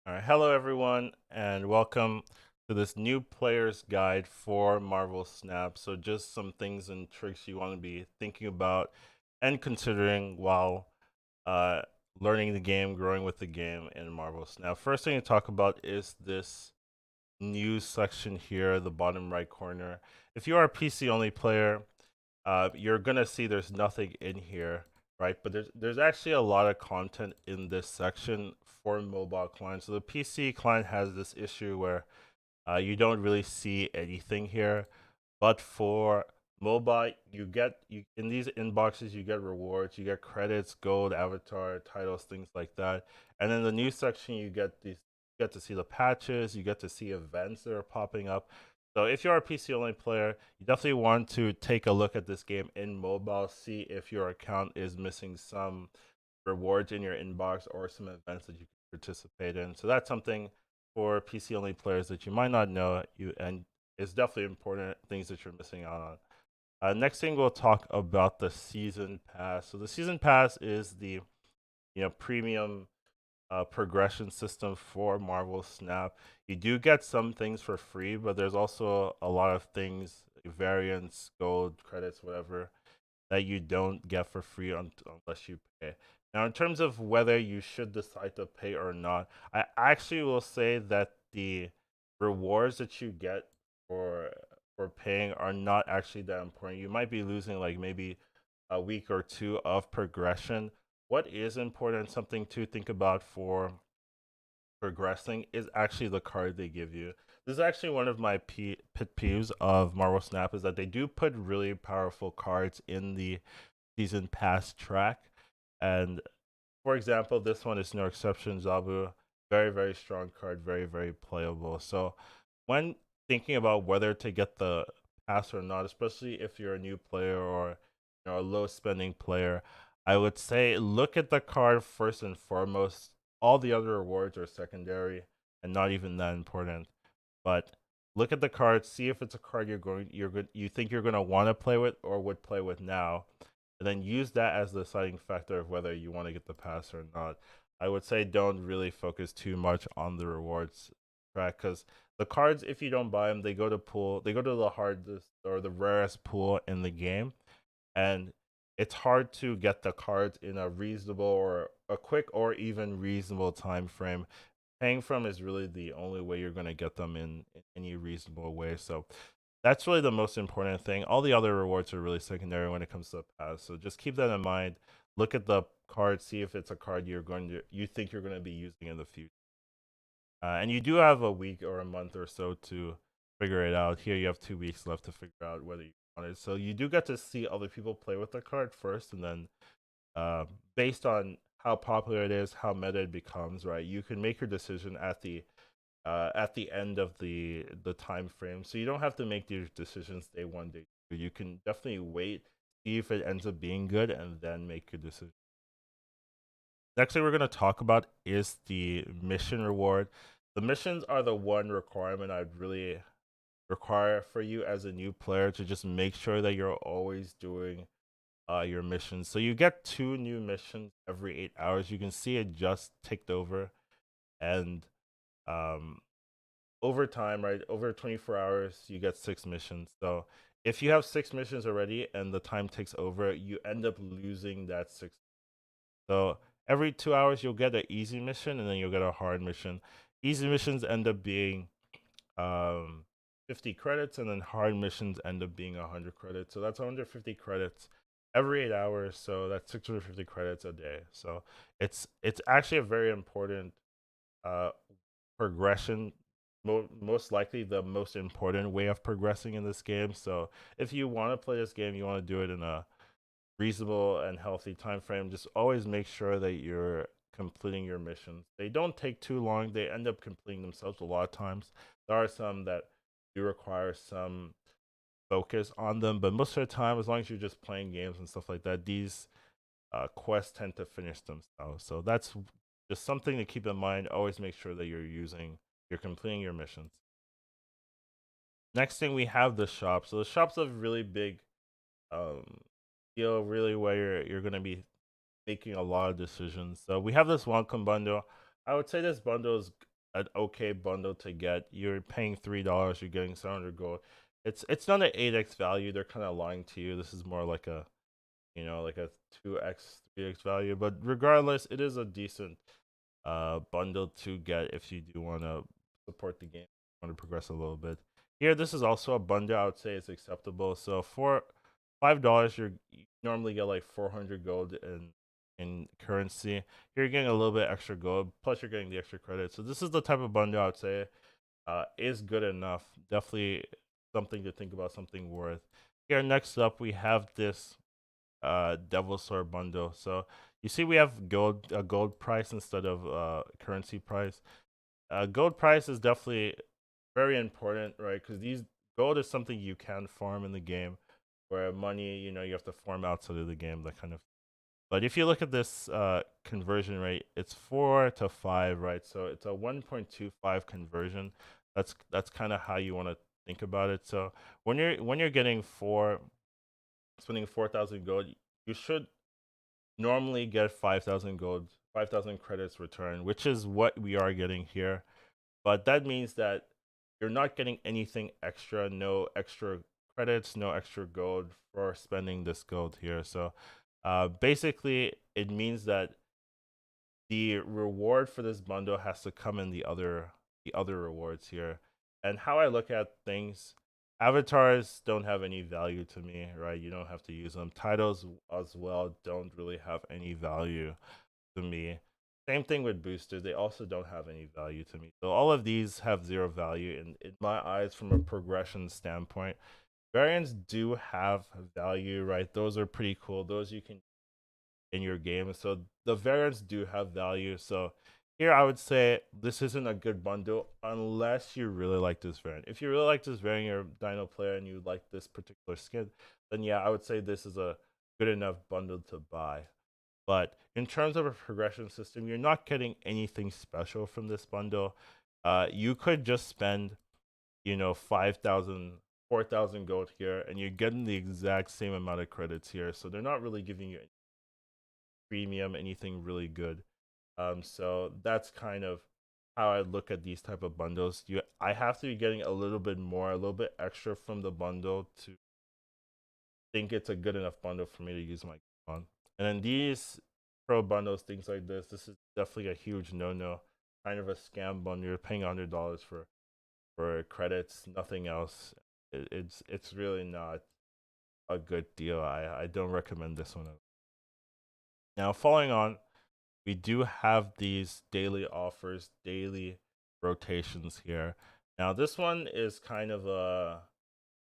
All right, hello everyone, and welcome to this new player's guide for Marvel Snap. So, just some things and tricks you want to be thinking about and considering while uh, learning the game, growing with the game in Marvel Snap. First thing to talk about is this news section here, the bottom right corner. If you are a PC only player, you're gonna see there's nothing in here, right? But there's actually a lot of content in this section for mobile clients. So the PC client has this issue where you don't really see anything here, but for mobile, you in these inboxes you get rewards, you get credits, gold, avatar, titles, things like that. And in the news section, you get to see the patches, you get to see events that are popping up. So if you're a PC only player, you definitely want to take a look at this game in mobile, see if your account is missing some rewards in your inbox or some events that you can participate in. So that's something for PC only players that you might not know. And it's definitely important things that you're missing out on. Next thing we'll talk about the season pass. So the season pass is the premium progression system for Marvel Snap. You do get some things for free, but there's also a lot of things, variants, gold, credits, whatever, that you don't get for free unless you pay. Now, in terms of whether you should decide to pay or not, I actually will say that the rewards that you get for for paying are not actually that important. You might be losing like maybe a week or two of progression. What is important, something to think about for progressing, is actually the card they give you. This is actually one of my pit peeves of Marvel Snap, is that they do put really powerful cards in the season pass track. And for example, this one is no exception. Zabu, very, very strong card, very, very playable. So when thinking about whether to get the pass or not, especially if you're a new player or a low spending player, I would say look at the card first and foremost. All the other rewards are secondary and not even that important. But look at the card, see if it's a card you think you're gonna want to play with or would play with now, and then use that as the deciding factor of whether you want to get the pass or not. I would say don't really focus too much on the rewards track, because the cards, if you don't buy them, they go to the hardest or the rarest pool in the game, and it's hard to get the cards in a reasonable or a quick or even reasonable time frame. Paying from is really the only way you're going to get them in any reasonable way. So that's really the most important thing. All the other rewards are really secondary when it comes to the pass. So just keep that in mind. Look at the card, see if it's a card you think you're going to be using in the future. And you do have a week or a month or so to figure it out. Here you have 2 weeks left to figure out whether you want it. So you do get to see other people play with the card first, and then uh, based on how popular it is, how meta it becomes, right? You can make your decision at the end of the time frame, so you don't have to make these decisions day one, day two. You can definitely wait, see if it ends up being good, and then make your decision. Next thing we're going to talk about is the mission reward. The missions are the one requirement I'd really require for you as a new player, to just make sure that you're always doing your missions. So you get 2 new missions every 8 hours. You can see it just ticked over, and um, over time, right? Over 24 hours, you get 6 missions. So if you have 6 missions already and the time takes over, you end up losing that six. So every 2 hours, you'll get an easy mission and then you'll get a hard mission. Easy missions end up being um 50 credits, and then hard missions end up being 100 credits. So that's 150 credits every 8 hours. So that's 650 credits a day. So it's actually a very important uh progression, most likely the most important way of progressing in this game. So if you want to play this game, you want to do it in a reasonable and healthy time frame, just always make sure that you're completing your missions. They don't take too long. They end up completing themselves a lot of times. There are some that do require some focus on them, but most of the time, as long as you're just playing games and stuff like that, these quests tend to finish themselves. So that's just something to keep in mind. Always make sure that you're completing your missions. Next thing, we have the shop. So the shop's a really big um deal, really, where you're gonna be making a lot of decisions. So we have this welcome bundle. I would say this bundle is an okay bundle to get. You're paying $3, you're getting 700 gold. It's not an 8x value. They're kind of lying to you. This is more like a, like a 2x, 3x value. But regardless, it is a decent bundle to get if you do want to support the game, want to progress a little bit. Here, this is also a bundle. I would say it's acceptable. So for $5, you normally get like 400 gold in currency. Here, you're getting a little bit extra gold, plus you're getting the extra credit. So this is the type of bundle I would say is good enough. Definitely something to think about, something worth. Here, next up, we have this Devil Sword bundle. So you see, we have gold price instead of currency price. Gold price is definitely very important, right? Because these gold is something you can farm in the game, where money, you have to farm outside of the game, that kind of. But if you look at this conversion rate, it's 4 to 5, right? So it's a 1.25 conversion. That's kind of how you want to think about it. So when you're getting spending 4,000 gold, you should normally get 5,000 gold, 5,000 credits return, which is what we are getting here. But that means that you're not getting anything extra, no extra credits, no extra gold for spending this gold here. So basically, it means that the reward for this bundle has to come in the other rewards here. And how I look at things, avatars don't have any value to me, right? You don't have to use them. Titles as well don't really have any value to me. Same thing with boosters. They also don't have any value to me. So all of these have zero value in my eyes from a progression standpoint. Variants do have value, right? Those are pretty cool. Those you can in your game. So the variants do have value. So here I would say this isn't a good bundle unless you really like this variant. If you really like this variant, you're a Dino player and you like this particular skin, then yeah, I would say this is a good enough bundle to buy. But in terms of a progression system, you're not getting anything special from this bundle. You could just spend, 5,000, 4,000 gold here, and you're getting the exact same amount of credits here. So they're not really giving you premium, anything really good. So that's kind of how I look at these type of bundles. I have to be getting a little bit more, a little bit extra from the bundle to think it's a good enough bundle for me to use my on. And then these pro bundles, things like this is definitely a huge no-no. Kind of a scam bundle. You're paying $100 for credits, nothing else. It's really not a good deal. I don't recommend this one. Now, following on, we do have these daily offers, daily rotations here. Now, this one is kind of a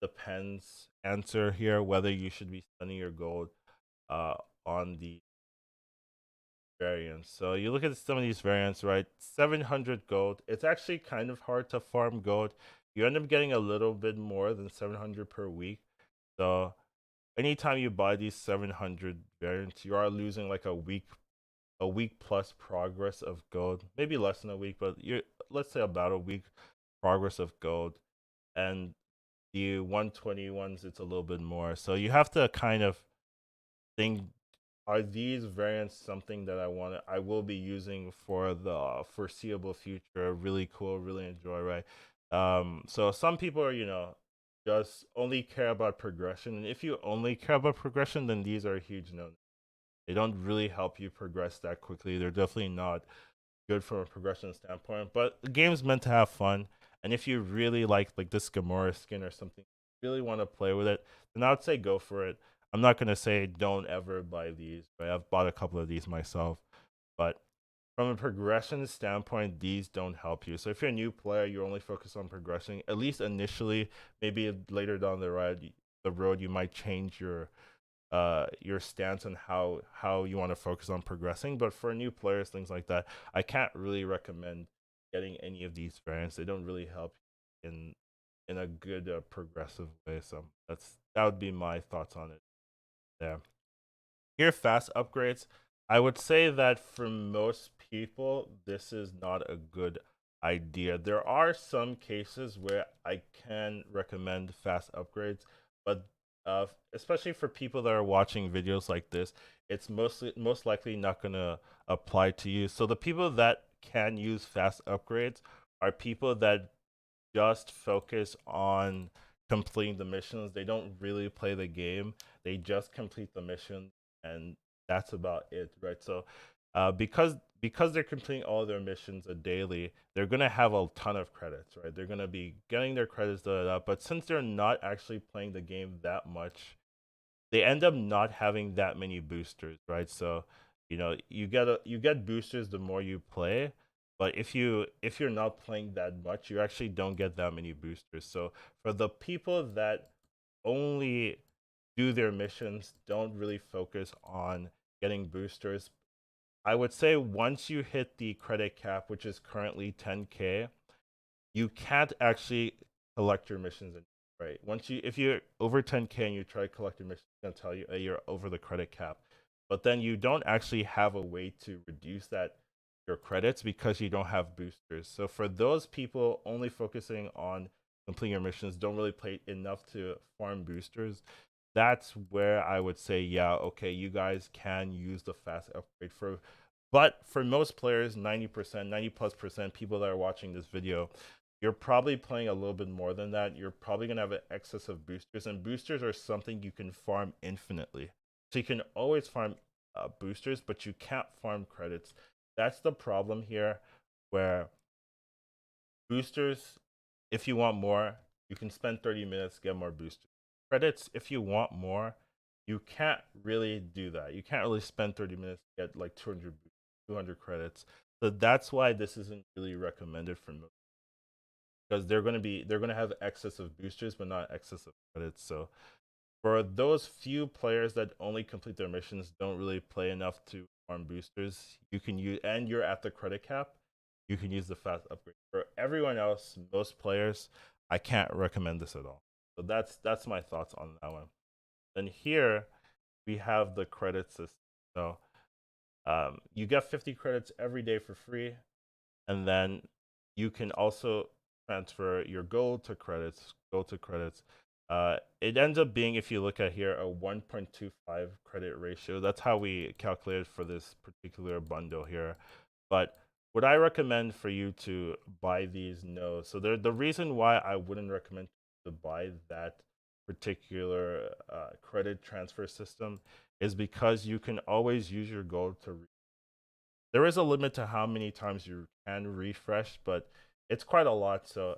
depends answer here, whether you should be spending your gold uh, on the variants. So you look at some of these variants, right? 700 gold. It's actually kind of hard to farm gold. You end up getting a little bit more than 700 per week. So anytime you buy these 700 variants, you are losing like a week plus progress of gold. Maybe less than a week, but let's say about a week progress of gold. And the 120 ones, it's a little bit more. So you have to kind of think, are these variants something that I will be using for the foreseeable future? Really cool, really enjoy, right? So some people are, just only care about progression. And if you only care about progression, then these are a huge no. They don't really help you progress that quickly. They're definitely not good from a progression standpoint. But the game's meant to have fun. And if you really like this Gamora skin or something, really want to play with it, then I would say go for it. I'm not gonna say don't ever buy these, but I've bought a couple of these myself. But from a progression standpoint, these don't help you. So if you're a new player, you're only focused on progressing, at least initially. Maybe later down the road, you might change your stance on how you want to focus on progressing. But for new players, things like that, I can't really recommend getting any of these variants. They don't really help in a good progressive way. So that would be my thoughts on it. Yeah. Here, fast upgrades. I would say that for most people, this is not a good idea. There are some cases where I can recommend fast upgrades, but especially for people that are watching videos like this, it's most likely not gonna apply to you. So the people that can use fast upgrades are people that just focus on completing the missions. They don't really play the game. They just complete the mission, and that's about it, right? So, because they're completing all their missions a daily, they're gonna have a ton of credits, right? They're gonna be getting their credits, da, da, da. But since they're not actually playing the game that much, they end up not having that many boosters, right? So, you get boosters the more you play, but if you're not playing that much, you actually don't get that many boosters. So for the people that only do their missions, don't really focus on getting boosters, I would say once you hit the credit cap, which is currently 10K, you can't actually collect your missions, right? If you're over 10K and you try to collect your missions, it's gonna tell you, hey, you're over the credit cap. But then you don't actually have a way to reduce that your credits because you don't have boosters. So for those people only focusing on completing your missions, don't really play enough to farm boosters, that's where I would say, yeah, okay, you guys can use the fast upgrade for. But for most players, 90%, 90 plus percent people that are watching this video, you're probably playing a little bit more than that. You're probably going to have an excess of boosters, and boosters are something you can farm infinitely. So you can always farm boosters, but you can't farm credits. That's the problem here, where boosters, if you want more, you can spend 30 minutes, get more boosters. Credits, if you want more, you can't really do that. You can't really spend 30 minutes to get like 200 credits. So that's why this isn't really recommended for most, because they're gonna have excess of boosters but not excess of credits. So for those few players that only complete their missions, don't really play enough to farm boosters, you can use, and you're at the credit cap, you can use the fast upgrade. For everyone else, most players, I can't recommend this at all. So that's my thoughts on that one. Then here we have the credit system. So you get 50 credits every day for free, and then you can also transfer your gold to credits. It ends up being, if you look at here, a 1.25 credit ratio. That's how we calculated for this particular bundle here. But would I recommend for you to buy these? No. So the reason why I wouldn't recommend to buy that particular credit transfer system is because you can always use your gold to there is a limit to how many times you can refresh, but it's quite a lot. So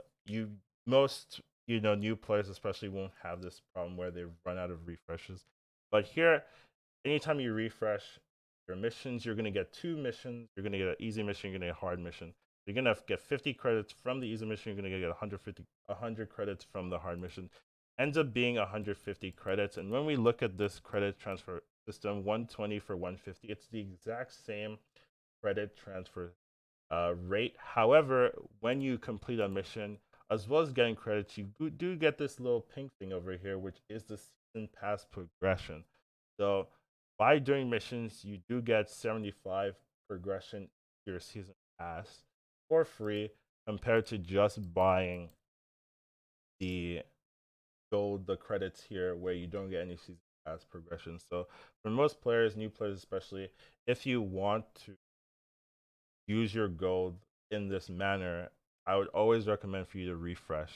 most new players especially won't have this problem where they run out of refreshes. But here, anytime you refresh your missions, you're gonna get two missions. You're gonna get an easy mission. You're gonna get a hard mission. You're gonna get 50 credits from the easy mission. You're gonna get 100 credits from the hard mission. Ends up being 150 credits. And when we look at this credit transfer system, 120 for 150, it's the exact same credit transfer rate. However, when you complete a mission, as well as getting credits, you do get this little pink thing over here, which is the season pass progression. So by doing missions, you do get 75 progression to your season pass for free compared to just buying the the credits here where you don't get any season pass progression. So for most players, new players especially, if you want to use your gold in this manner, I would always recommend for you to refresh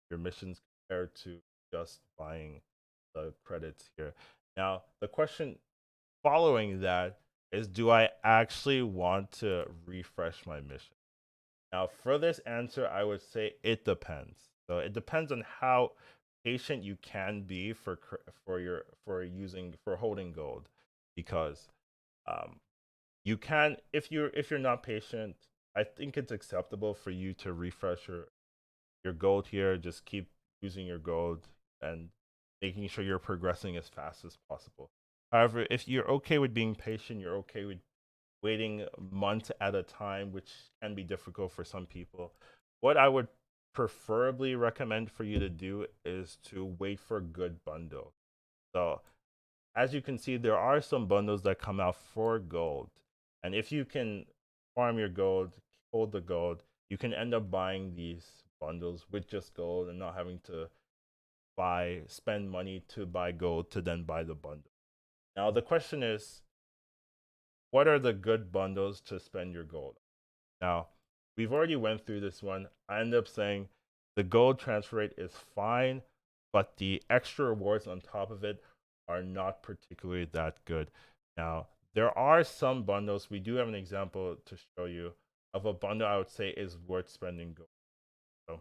your missions compared to just buying the credits here. Now, the question following that is, do I actually want to refresh my mission? Now, for this answer, I would say it depends. So it depends on how patient you can be for holding gold, because um, you can, if you're not patient, I think it's acceptable for you to refresh your gold here. Just keep using your gold and making sure you're progressing as fast as possible. However, if you're okay with being patient, you're okay with waiting months at a time, which can be difficult for some people, what I would preferably recommend for you to do is to wait for good bundle. So as you can see, there are some bundles that come out for gold. And if you can farm your gold, hold the gold, you can end up buying these bundles with just gold and not having to spend money to buy gold to then buy the bundle. Now the question is, what are the good bundles to spend your gold? Now, we've already went through this one. I ended up saying the gold transfer rate is fine, but the extra rewards on top of it are not particularly that good. Now, there are some bundles. We do have an example to show you of a bundle I would say is worth spending gold. So,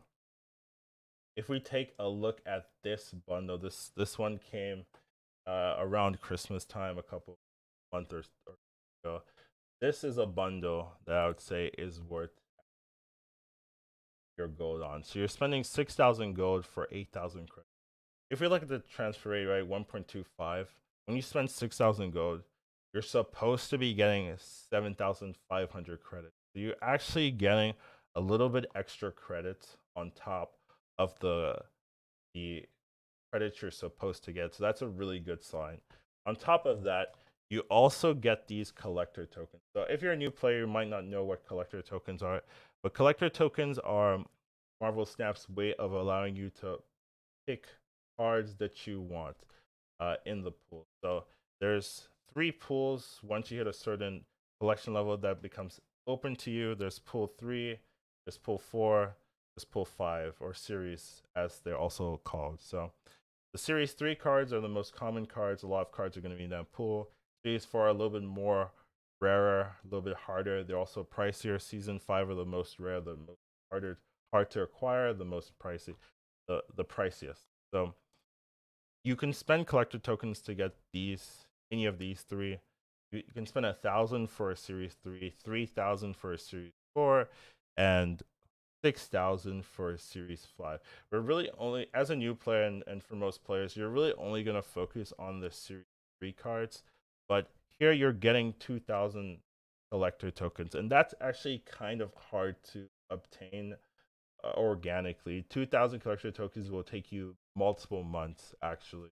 if we take a look at this bundle, this one came around Christmas time, a couple months or ago. This is a bundle that I would say is worth your gold on. So you're spending 6,000 gold for 8,000 credits. If you look at the transfer rate, right, 1.25, when you spend 6,000 gold, you're supposed to be getting 7,500 credits. So you're actually getting a little bit extra credits on top of the credits you're supposed to get. So that's a really good sign. On top of that, you also get these collector tokens. So if you're a new player, you might not know what collector tokens are, but collector tokens are Marvel Snap's way of allowing you to pick cards that you want in the pool. So there's 3 pools. Once you hit a certain collection level, that becomes open to you. There's pool 3, there's pool 4, there's pool 5, or series as they're also called. So the Series 3 cards are the most common cards. A lot of cards are going to be in that pool. Series 4 are a little bit more rarer, a little bit harder. They're also pricier. Season 5 are the most rare, the most hard to acquire, the most pricey, the priciest. So you can spend collector tokens to get any of these 3. You can spend 1,000 for a Series 3, 3,000 for a Series 4, and 6,000 for Series 5. We're really only, as a new player, and for most players, you're really only going to focus on the Series 3 cards. But here you're getting 2,000 collector tokens, and that's actually kind of hard to obtain organically. 2,000 collector tokens will take you multiple months actually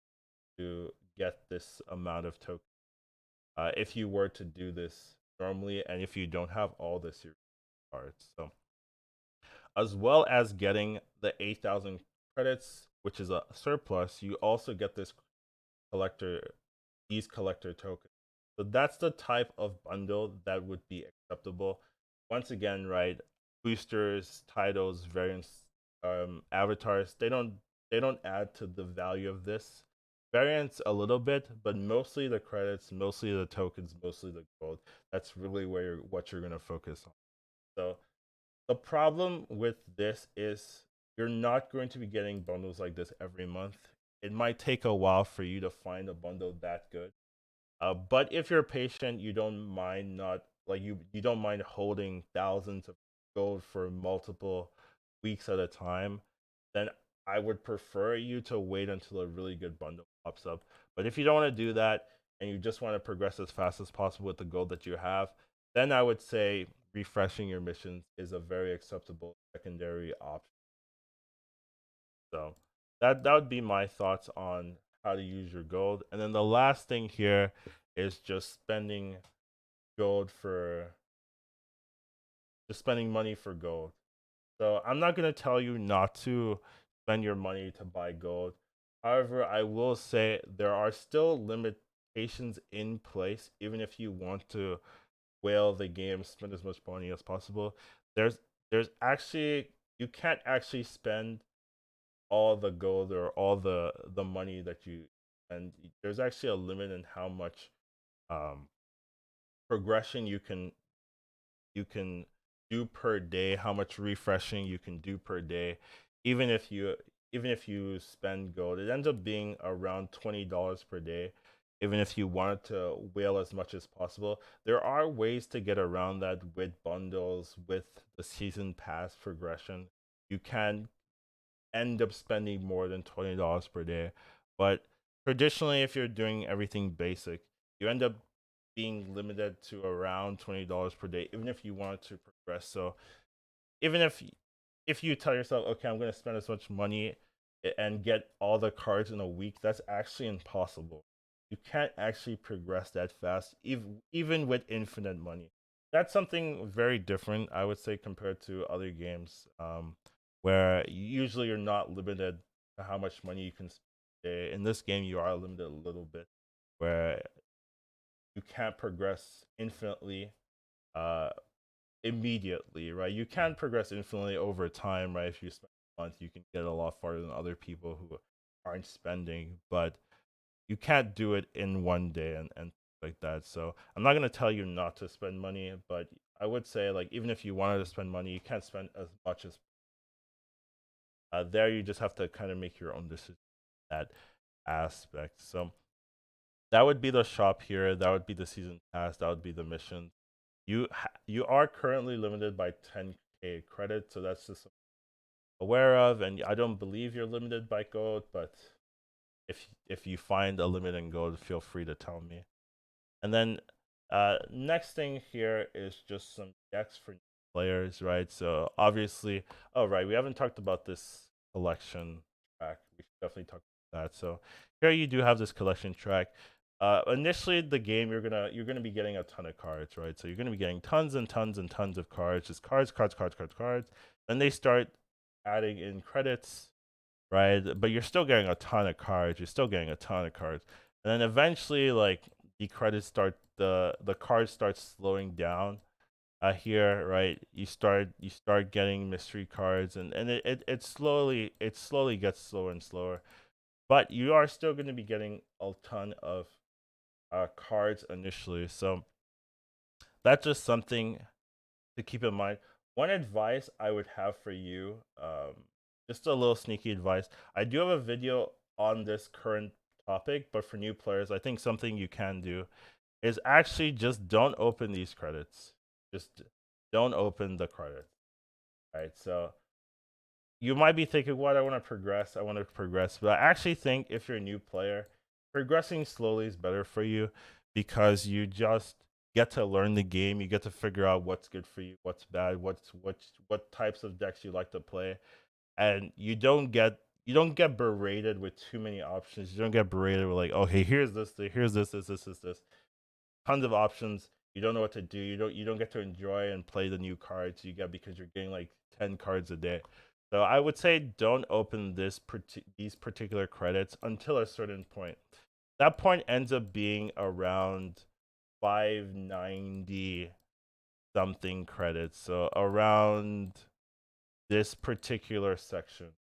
to get this amount of tokens. If you were to do this normally, and if you don't have all the Series cards. So as well as getting the 8,000 credits, which is a surplus, you also get collector these collector tokens. So that's the type of bundle that would be acceptable. Once again, right, boosters, titles, variants, avatars, they don't add to the value of this. Variants a little bit, but mostly the credits, mostly the tokens, mostly the gold. That's really what you're gonna focus on. So the problem with this is you're not going to be getting bundles like this every month. It might take a while for you to find a bundle that good. But if you're patient, you don't mind not like you don't mind holding thousands of gold for multiple weeks at a time, then I would prefer you to wait until a really good bundle pops up. But if you don't want to do that and you just want to progress as fast as possible with the gold that you have, then I would say refreshing your missions is a very acceptable secondary option. So that would be my thoughts on how to use your gold. And then the last thing here is gold for just spending money for gold. So I'm not gonna tell you not to spend your money to buy gold. However, I will say there are still limitations in place, even if you want to whale the game, spend as much money as possible. There's there's actually you can't actually spend all the gold or all the money that you and there's actually a limit in how much um progression you can do per day, how much refreshing you can do per day. even if you Even if you spend gold, it ends up being around $20 per day. Even if you wanted to whale as much as possible, there are ways to get around that with bundles, with the season pass progression. You can end up spending more than $20 per day. But traditionally, if you're doing everything basic, you end up being limited to around $20 per day, even if you wanted to progress. So even if you tell yourself, okay, I'm going to spend as much money and get all the cards in a week, that's actually impossible. You can't actually progress that fast, even with infinite money. That's something very different, I would say, compared to other games, where usually you're not limited to how much money you can spend. In this game, you are limited a little bit, where you can't progress infinitely. Uh, immediately, right? You can progress infinitely over time, right? If you spend a month, you can get a lot farther than other people who aren't spending, but you can't do it in one day and like that. So I'm not gonna tell you not to spend money, but I would say like even if you wanted to spend money, you can't spend as much as there. You just have to kind of make your own decision in that aspect. So that would be the shop here. That would be the season pass. That would be the mission. You are currently limited by 10k credit, so that's just aware of. And I don't believe you're limited by gold, but if you find a limit in gold, feel free to tell me. And then next thing here is just some decks for players, right? So obviously, oh right, we haven't talked about this collection track. We should definitely talk about that. So here you do have this collection track. Initially, the game you're gonna be getting a ton of cards, right? So you're gonna be getting tons and tons and tons of cards, just cards, cards, cards, cards, cards. Then they start adding in credits, right? But you're still getting a ton of cards. You're still getting a ton of cards, and then eventually, like the credits start, the cards start slowing down. Here, right? You start getting mystery cards, and it slowly gets slower and slower. But you are still going to be getting a ton of cards initially, so that's just something to keep in mind. One advice I would have for you, just a little sneaky advice. I do have a video on this current topic, but for new players, I think something you can do is actually just don't open these credits. Just don't open the credits. Right. So you might be thinking, what, I want to progress. I want to progress. But I actually think if you're a new player, progressing slowly is better for you because you just get to learn the game. You get to figure out what's good for you, what's bad, what types of decks you like to play. And you don't get berated with too many options. You don't get berated with like, oh hey, here's this. Tons of options. You don't know what to do. You don't get to enjoy and play the new cards you get because you're getting like 10 cards a day. So I would say don't open these particular credits until a certain point. That point ends up being around 590 something credits. So around this particular section,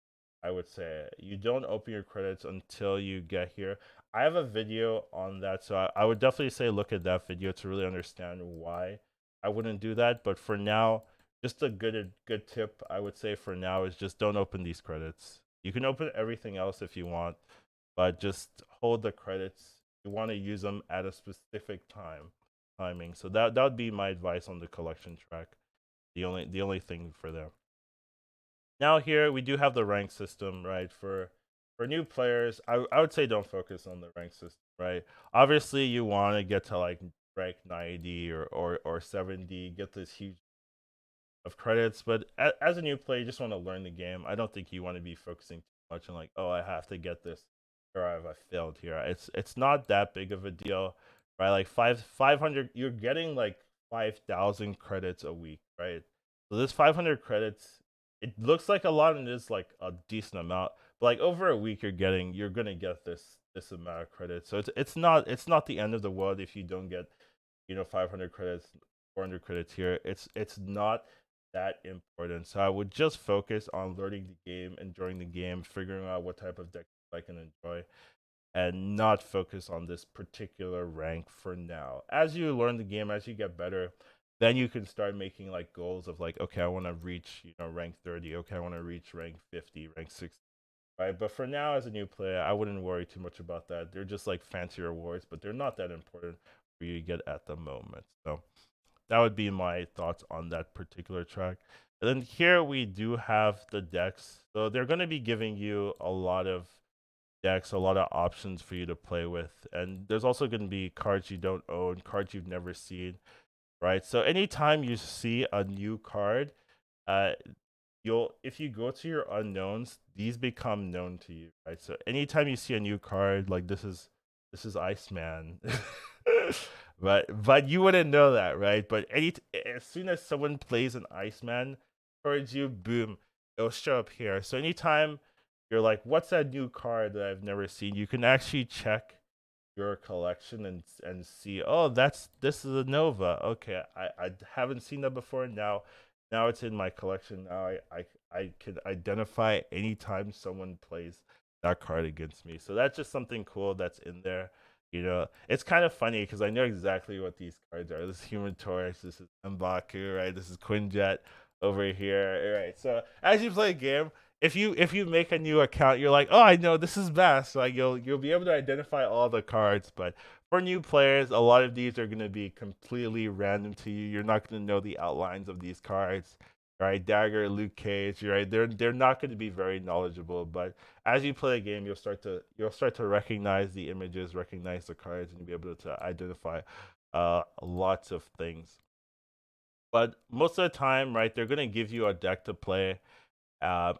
I would say you don't open your credits until you get here. I have a video on that, so I would definitely say look at that video to really understand why I wouldn't do that. But for now, just a good tip I would say for now is just don't open these credits. You can open everything else if you want, but just hold the credits. You want to use them at a specific timing. So that would be my advice on the collection track. The only thing for them. Now here we do have the rank system, right? For new players, I would say don't focus on the rank system, right? Obviously, you want to get to like rank 90 or 70, get this huge of credits, but as a new player, you just want to learn the game. I don't think you want to be focusing too much on like, oh, I have to get this, or have I failed here? It's not that big of a deal, right? Like 500, you're getting like 5,000 credits a week, right? So this 500 credits, it looks like a lot and it is like a decent amount, but like over a week, you're gonna get this amount of credits. So it's not the end of the world if you don't get 500 credits, 400 credits here. It's not that important. So I would just focus on learning the game, enjoying the game, figuring out what type of deck I can enjoy, and not focus on this particular rank for now. As you learn the game, as you get better, then you can start making like goals of like, okay, I want to reach rank 30. Okay, I want to reach rank 50, rank 60. Right, but for now, as a new player, I wouldn't worry too much about that. They're just like fancy rewards, but they're not that important for you to get at the moment. So that would be my thoughts on that particular track. And then here we do have the decks. So they're going to be giving you a lot of decks, a lot of options for you to play with. And there's also going to be cards you don't own, cards you've never seen, right? So anytime you see a new card, uh, you'll if you go to your unknowns, these become known to you, right? So anytime you see a new card, like this is Iceman. But you wouldn't know that, right? But as soon as someone plays an Iceman towards you, boom, it'll show up here. So anytime you're like, what's that new card that I've never seen, you can actually check your collection and see, oh, this is a Nova. Okay, I haven't seen that before. Now it's in my collection. Now I can identify anytime someone plays that card against me. So that's just something cool that's in there. It's kind of funny because I know exactly what these cards are. This is Human Torch, this is Mbaku, right? This is Quinjet over here, right? So as you play a game, if you make a new account, you're like, oh, I know this is best. Like you'll be able to identify all the cards, but for new players, a lot of these are gonna be completely random to you. You're not gonna know the outlines of these cards, right? Dagger, Luke Cage, right? They're not gonna be very knowledgeable, but as you play a game, you'll start to recognize the images, recognize the cards, and you'll be able to identify lots of things. But most of the time, right, they're gonna give you a deck to play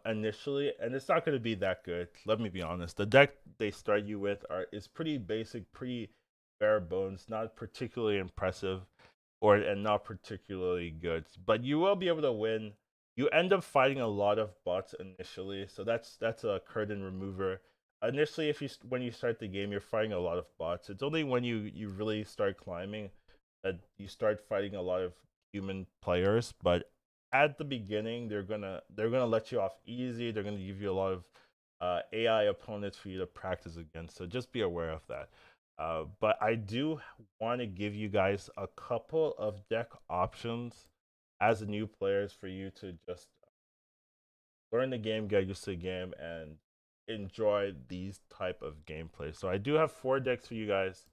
initially, and it's not going to be that good. Let me be honest. The deck they start you with is pretty basic, pretty bare bones, not particularly impressive, and not particularly good. But you will be able to win. You end up fighting a lot of bots initially, so that's a curtain remover. Initially, when you start the game, you're fighting a lot of bots. It's only when you really start climbing that you start fighting a lot of human players. But at the beginning, they're gonna let you off easy. They're gonna give you a lot of AI opponents for you to practice against. So just be aware of that. But I do want to give you guys a couple of deck options as new players for you to just learn the game, get used to the game, and enjoy these type of gameplay. So I do have 4 decks for you guys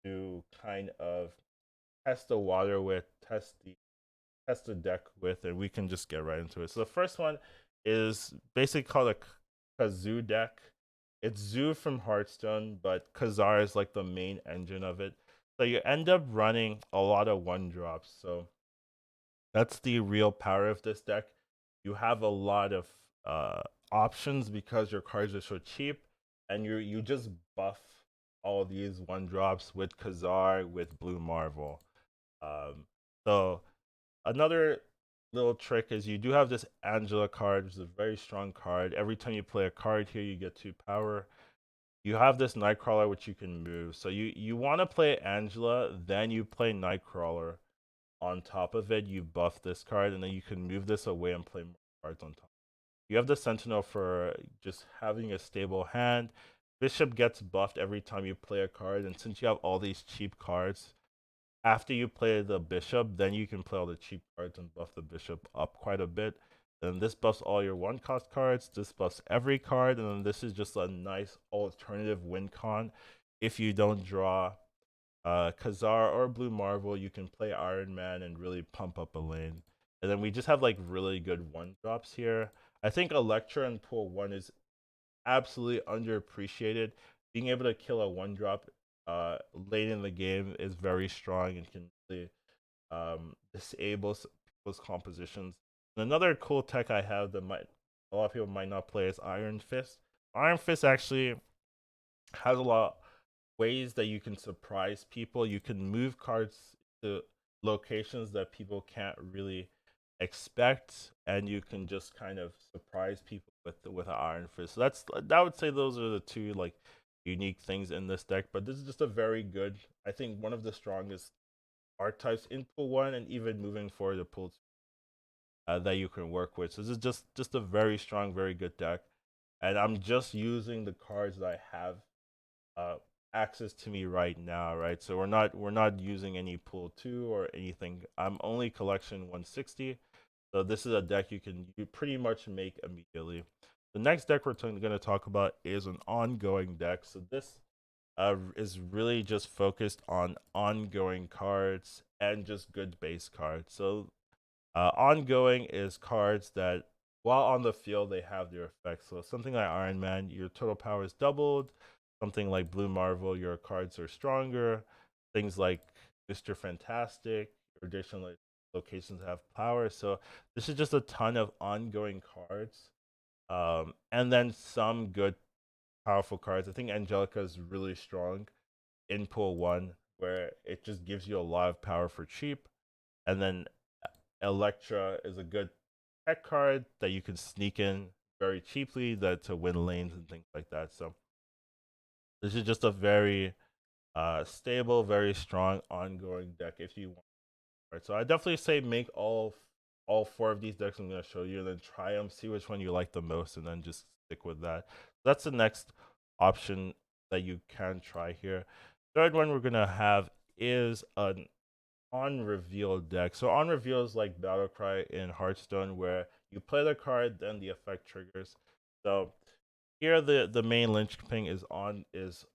to kind of test the water with, test the deck with, and we can just get right into it. So the first one is basically called a Kazoo deck. It's Zoo from Hearthstone, but Kazar is like the main engine of it. So you end up running a lot of 1 drops. So that's the real power of this deck. You have a lot of uh, options because your cards are so cheap, and you just buff all these 1 drops with Kazar, with Blue Marvel. Um, so another little trick is you do have this Angela card, which is a very strong card. Every time you play a card here, you get 2 power. You have this Nightcrawler, which you can move. So you want to play Angela, then you play Nightcrawler. On top of it, you buff this card, and then you can move this away and play more cards on top. You have the Sentinel for just having a stable hand. Bishop gets buffed every time you play a card, and since you have all these cheap cards, after you play the bishop, then you can play all the cheap cards and buff the bishop up quite a bit. Then this buffs all your 1 cost cards, this buffs every card, and then this is just a nice alternative win con. If you don't draw Kazar or Blue Marvel, you can play Iron Man and really pump up a lane. And then we just have like really good 1 drops here. I think Electra in pool 1 is absolutely underappreciated. Being able to kill a 1 drop late in the game is very strong and can really disable people's compositions. And another cool tech I have that a lot of people might not play is Iron Fist. Iron Fist actually has a lot of ways that you can surprise people. You can move cards to locations that people can't really expect, and you can just kind of surprise people with an Iron Fist. So I would say those are the 2 like unique things in this deck. But this is just a very good, I think one of the strongest archetypes in pool 1, and even moving forward to pool 2 that you can work with. So this is just a very strong, very good deck. And I'm just using the cards that I have uh, access to me right now, right? So we're not using any pool 2 or anything. I'm only collection 160. So this is a deck you pretty much make immediately. The next deck we're going to talk about is an ongoing deck. So this is really just focused on ongoing cards and just good base cards. So ongoing is cards that, while on the field, they have their effects. So something like Iron Man, your total power is doubled. Something like Blue Marvel, your cards are stronger. Things like Mr. Fantastic, your additional locations have power. So this is just a ton of ongoing cards. And then some good, powerful cards. I think Angelica is really strong in pool 1, where it just gives you a lot of power for cheap. And then Electra is a good tech card that you can sneak in very cheaply to win lanes and things like that. So this is just a very stable, very strong, ongoing deck if you want. Right, so I definitely say make all four of these decks I'm gonna show you, and then try them, see which one you like the most, and then just stick with that. That's the next option that you can try here. Third one we're gonna have is an on reveal deck. So on reveal is like Battlecry in Hearthstone, where you play the card, then the effect triggers. So here the main linchpin is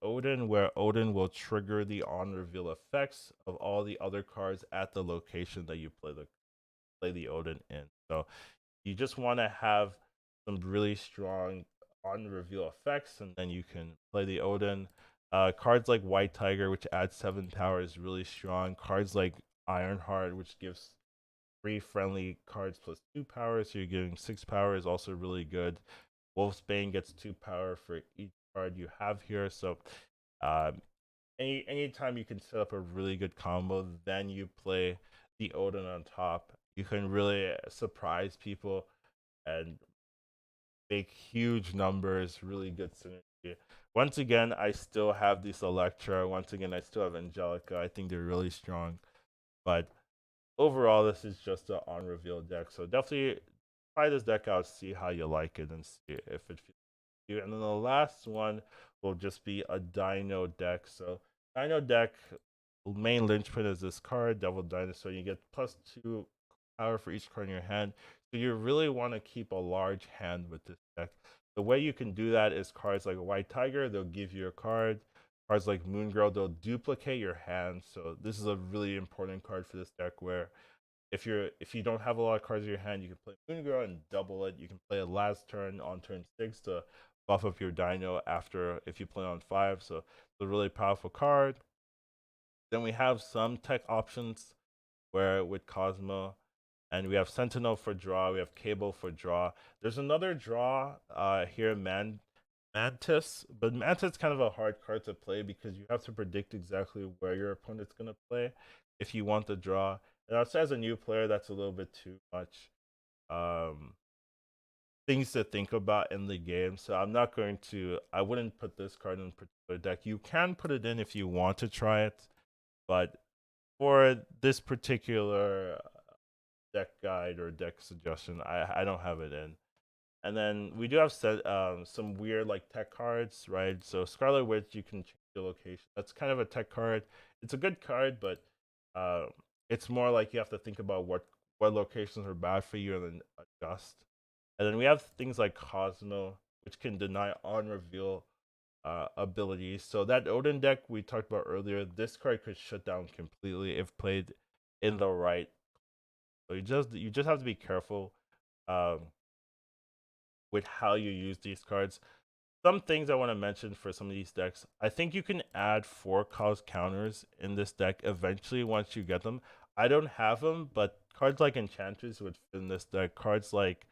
Odin, where Odin will trigger the on reveal effects of all the other cards at the location that you play the Odin in. So you just want to have some really strong on reveal effects, and then you can play the Odin. Cards like White Tiger, which adds 7 power, is really strong. Cards like Ironheart, which gives three friendly cards plus 2 power, so you're getting 6 power, is also really good. Wolfsbane gets 2 power for each card you have here. So um, anytime you can set up a really good combo, then you play the Odin on top. You can really surprise people and make huge numbers, really good synergy. Once again, I still have this Electra. Once again, I still have Angelica. I think they're really strong. But overall, this is just an on reveal deck. So definitely try this deck out, see how you like it, and see if it feels you. And then the last one will just be a Dino deck. So Dino deck main linchpin is this card, Devil Dinosaur. You get +2 power for each card in your hand. So you really want to keep a large hand with this deck. The way you can do that is cards like White Tiger, they'll give you a card. Cards like Moon Girl, they'll duplicate your hand. So this is a really important card for this deck where if you don't have a lot of cards in your hand, you can play Moon Girl and double it. You can play it last turn on turn 6 to buff up your Dino after if you play on 5. So it's a really powerful card. Then we have some tech options where with Cosmo, and we have Sentinel for draw, we have Cable for draw. There's another draw here, Mantis, but Mantis is kind of a hard card to play because you have to predict exactly where your opponent's gonna play if you want the draw. And also as a new player, that's a little bit too much um, things to think about in the game. So I wouldn't put this card in a particular deck. You can put it in if you want to try it, but for this particular deck guide or deck suggestion, I don't have it in. And then we do have some weird like tech cards, right? So Scarlet Witch, you can change the location. That's kind of a tech card. It's a good card, but uh, it's more like you have to think about what locations are bad for you and then adjust. And then we have things like Cosmo, which can deny on reveal abilities. So that Odin deck we talked about earlier, this card could shut down completely if played in the right. So you just have to be careful um, with how you use these cards. Some things I want to mention for some of these decks. I think you can add 4 cause counters in this deck eventually once you get them. I don't have them, but cards like Enchantress would fit in this deck. Cards like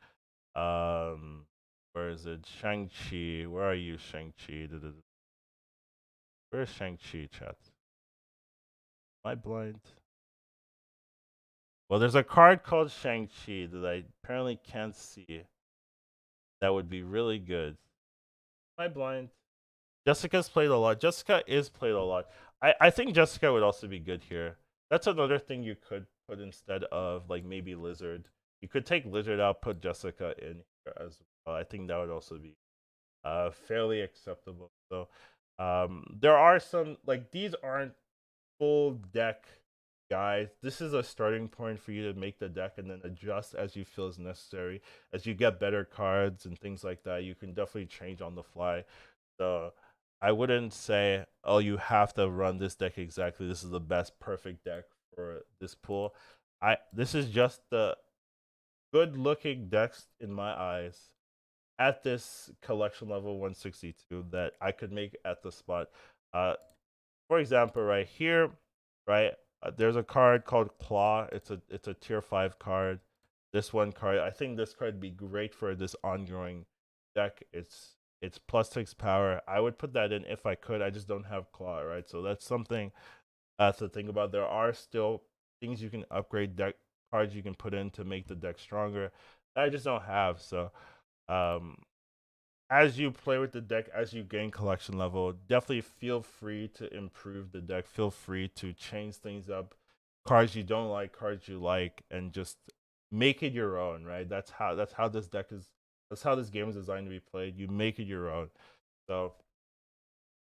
where is it? Shang-Chi. Where are you, Shang-Chi? Where's Shang-Chi, chat? Am I blind? Well, there's a card called Shang-Chi that I apparently can't see that would be really good. Am I blind? Jessica's played a lot. Jessica is played a lot. I think Jessica would also be good here. That's another thing you could put instead of like maybe Lizard. You could take Lizard out, put Jessica in here as well. I think that would also be fairly acceptable. So there are some like these aren't full deck guys. This is a starting point for you to make the deck and then adjust as you feel is necessary. As you get better cards and things like that, you can definitely change on the fly. So I wouldn't say, oh, you have to run this deck exactly. This is the best perfect deck for this pool. This is just the good looking decks in my eyes at this collection level 162 that I could make at the spot. Uh, for example, right here, right, there's a card called Claw. It's a tier 5 card. This one card, I think this card would be great for this ongoing deck. It's +6 power. I would put that in if I could. I just don't have Claw, right? So that's something to think about. There are still things you can upgrade deck cards you can put in to make the deck stronger. That I just don't have. So um as you play with the deck, as you gain collection level, definitely feel free to improve the deck. Feel free to change things up, cards you don't like, cards you like, and just make it your own. Right? That's how this deck is. That's how this game is designed to be played. You make it your own. So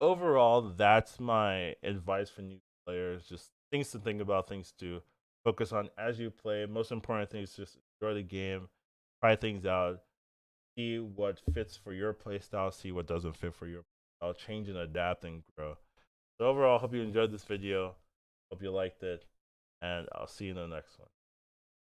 overall, that's my advice for new players. Just things to think about, things to focus on as you play. Most important thing is just enjoy the game, try things out, see what fits for your play style, see what doesn't fit for your style, change and adapt and grow. So overall, hope you enjoyed this video. Hope you liked it, and I'll see you in the next one.